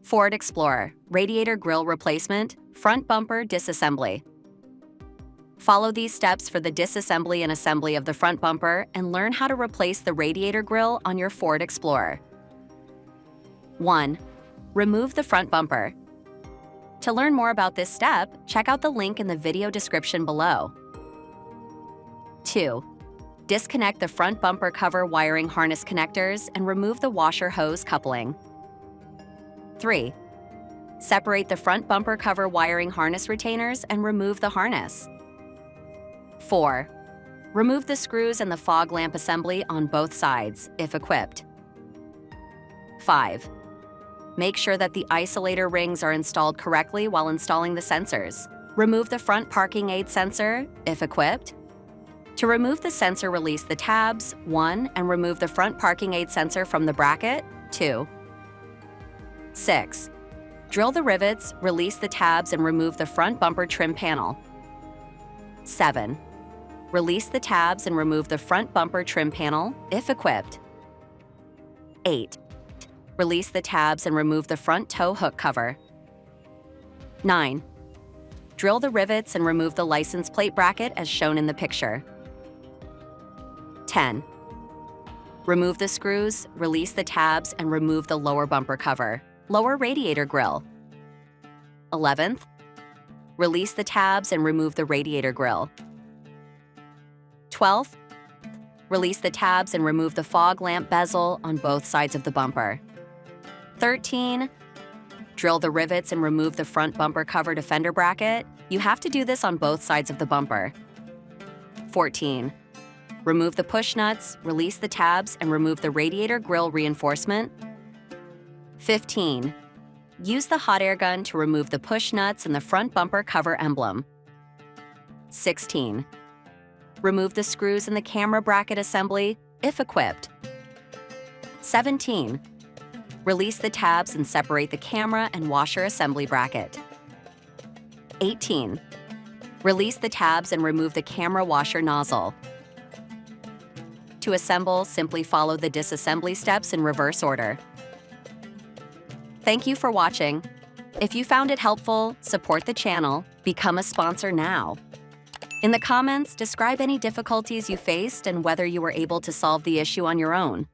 Ford Explorer, radiator grille replacement, front bumper disassembly. Follow these steps for the disassembly and assembly of the front bumper and learn how to replace the radiator grille on your Ford Explorer. 1. Remove the front bumper. To learn more about this step, check out the link in the video description below. 2. Disconnect the front bumper cover wiring harness connectors and remove the washer hose coupling. 3. Separate the front bumper cover wiring harness retainers and remove the harness. 4. Remove the screws and the fog lamp assembly on both sides, if equipped. 5. Make sure that the isolator rings are installed correctly while installing the sensors. Remove the front parking aid sensor, if equipped. To remove the sensor, release the tabs, 1, and remove the front parking aid sensor from the bracket, 2. 6. Drill the rivets, release the tabs, and remove the front bumper trim panel. 7. Release the tabs and remove the front bumper trim panel, if equipped. 8. Release the tabs and remove the front tow hook cover. 9. Drill the rivets and remove the license plate bracket as shown in the picture. 10. Remove the screws, release the tabs, and remove the lower bumper cover, lower radiator grille. 11th. Release the tabs and remove the radiator grille. 12th. Release the tabs and remove the fog lamp bezel on both sides of the bumper. 13. Drill the rivets and remove the front bumper cover defender bracket. You have to do this on both sides of the bumper. 14. Remove the push nuts, release the tabs, and remove the radiator grille reinforcement. 15. Use the hot air gun to remove the push nuts and the front bumper cover emblem. 16. Remove the screws in the camera bracket assembly, if equipped. 17. Release the tabs and separate the camera and washer assembly bracket. 18. Release the tabs and remove the camera washer nozzle. To assemble, simply follow the disassembly steps in reverse order. Thank you for watching. If you found it helpful, support the channel, become a sponsor now. In the comments, describe any difficulties you faced and whether you were able to solve the issue on your own.